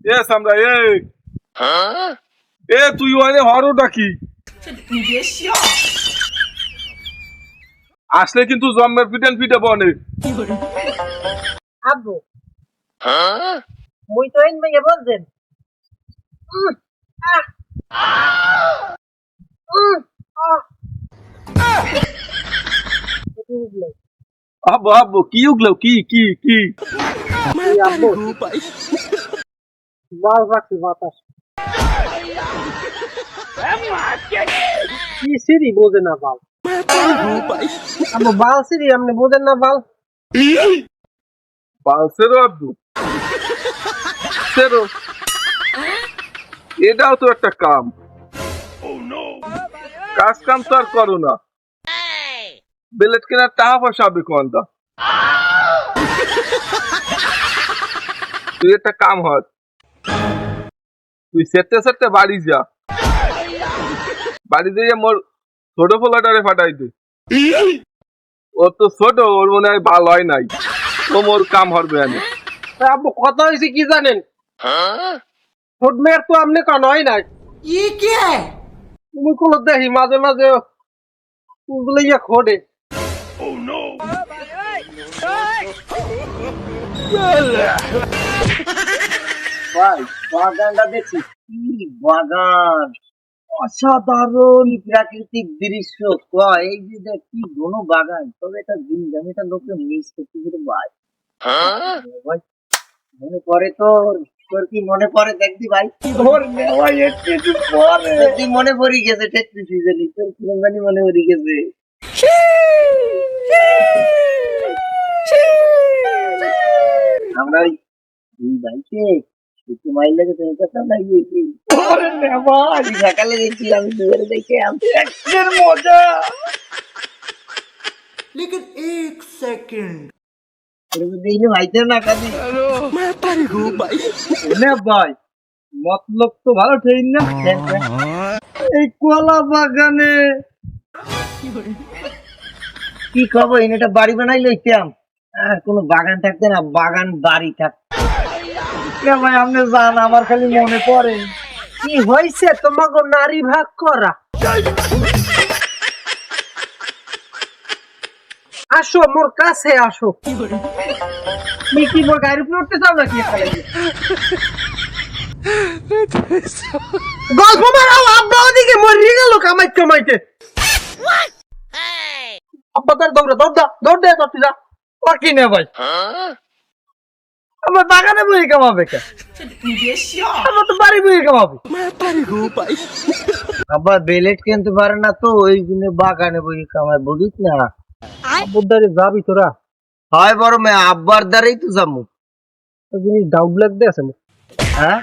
এ সামরা এ তুই ওখানে হরোটা কি আসলে কিন্তু জন্মের পিটেন পিটে বনে আব্বু মুই তো এন ভাইয়া বলছেন আহ, উম, আহ। এটি উঠলো। আব্বু আব্বু কি উগলো কি এই আব্বু বাল রাখছি বাতাস কি সিরি বোঝে না বাল আব্বু বাল সিরি আপনি বোঝেন না বাল বালসেরো আব্বু সেরো এটাও তো একটা কাম কাজ কাম তো আর করো না বেলেট কেনার টাকা পয়সা হবে কোনটা তুই একটা কাম হত তুই সেরতে সেরতে বাড়ি যা বাড়ি দিয়ে মোর ছোট পোলাটারে ফাটাই দে ও তো ছোট ওর মনে হয় ভালো হয় নাই তো মোর কাম হবে আমি তা আব্বু কথা হয়েছে কি জানেন ছোট মেয়ের তো আপনি কান হয় নাই তুমি কোনো দেখি মাঝে মাঝে লইয়া খোড়ে ভাই বাগানটা দেখছি কি বাগান অসাধারণ প্রাকৃতিক দৃশ্য কয় এই যে দেখ কি ঘন বাগান তবে এটা দিন আমি এটা লোকে মিস করতে গেলে ভাই ভাই মনে পড়ে তোর তোর কি মনে পড়ে দেখবি ভাই তোর ভাই একটু পরে তুই মনে পড়ে গেছে টেকটি সিজনি তোর কিরম জানি মনে পড়ে গেছে আমরা ওই দুই ভাইকে একটু মাইল লাগে তোর কথা লাগিয়ে কি ওরে নেবা আজ সকালে দেখছি আমি দুয়ারে দেখে আমি একের মজা लेकिन एक सेकंड তোর দিনে ভাইতে না কাদি मैं पर हूँ भाई নে ভাই মতলব তো ভালো ঠিক না এই কলা বাগানে কি খবর এটা বাড়ি বানাই লইতাম আর কোনো বাগান থাকতে না বাগান বাড়ি থাক এ ভাই আপনি জান আমার খালি মনে পড়ে কি হয়েছে তোমাকে নারী ভাগ করা আসো মোর কাছে আসো তুমি কি মোর গাড়ি উপরে উঠতে চাও নাকি গল্প মারাও আব্বা ওদিকে মরিয়ে গেল কামাইতে কামাইতে আব্বা তার দৌড় দে যা ওর কি নে ভাই আমার বাগানে বই কামাবে কে আমার তো বাড়ি বই কামাবে मैं पर हूँ भाई আবার বেলেট কিনতে পারে না তো ওই জন্য বাগানে বই কামায় বুঝিস না বুদ্ধারে যাবি তোরা হয় বড় মেয়ে আব্বার দ্বারাই তো যাবো ওই জিনিস ডাউট লাগতে আছে হ্যাঁ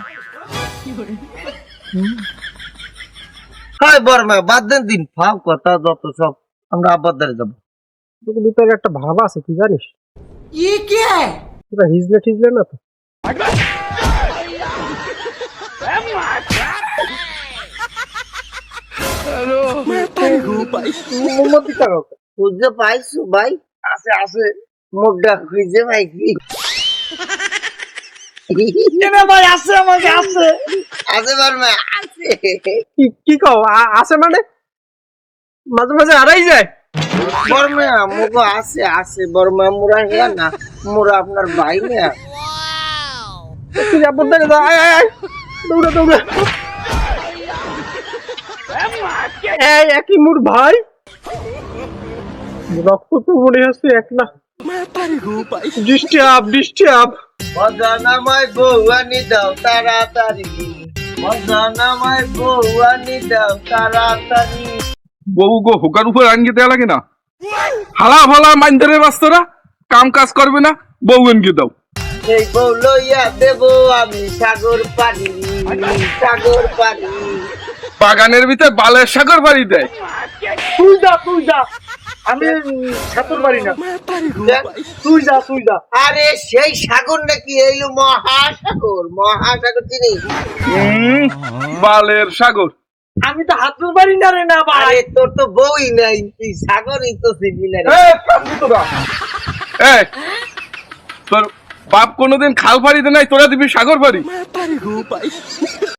হয় বড় মেয়ে বাদ দেন দিন ফাও কথা যত সব আমরা আব্বার দ্বারে যাবো তোর ভিতরে একটা ভাব আছে কি জানিস ये क्या है তোরা হিজলে না তো मैं पर हूँ भाई মোমবাতি টাকাও খুঁজে পাইছো ভাই আছে আছে মুখটা খুঁজে পাইছি ভাই আছে আমাকে আছে আছে বড় মেয়ে আছে কি কও আছে মানে মাঝে মাঝে হারাই যায় বড় মেয়ে মুখো আছে আছে বড় মেয়ে মোরা হ্যা না মোরা আপনার ভাই মেয়ে তুই আব্বুর দ্বারে যা আয় দৌড়া এই একই মোর ভাই রক্ত তো মনে হচ্ছে এক না मैं पर हूँ भाई দৃষ্টি আপ মজানামায় বউয়ানি দাও তাড়াতাড়ি মজানামায় বউয়ানি দাও তাড়াতাড়ি বউ গো হোকার উপর আনগে দেওয়া লাগে না হালা ফালা মাইন্দারে রাস্তারা কাম কাজ করবে না বউ এনগে দাও এই বউ লইয়া দেব আমি সাগর পানি বাগানের ভিতরে বালের সাগর বাড়ি দেয় তুই যা আমি ছাতুর বাড়ি না मैं पर हूँ भाई তুই যা আরে সেই সাগর নাকি এইলো মহাসাগর চিনি বালের সাগর আমি তো হাতুর বাড়ি না রে না ভাই আরে তোর তো বউই নাই তুই সাগরই তো চিনি না রে। কাম তোরা তোর বাপ কোনোদিন খাল ফাড়িতে নাই, তোরা দিবি সাগর ফাড়ি। मैं परेगू भाई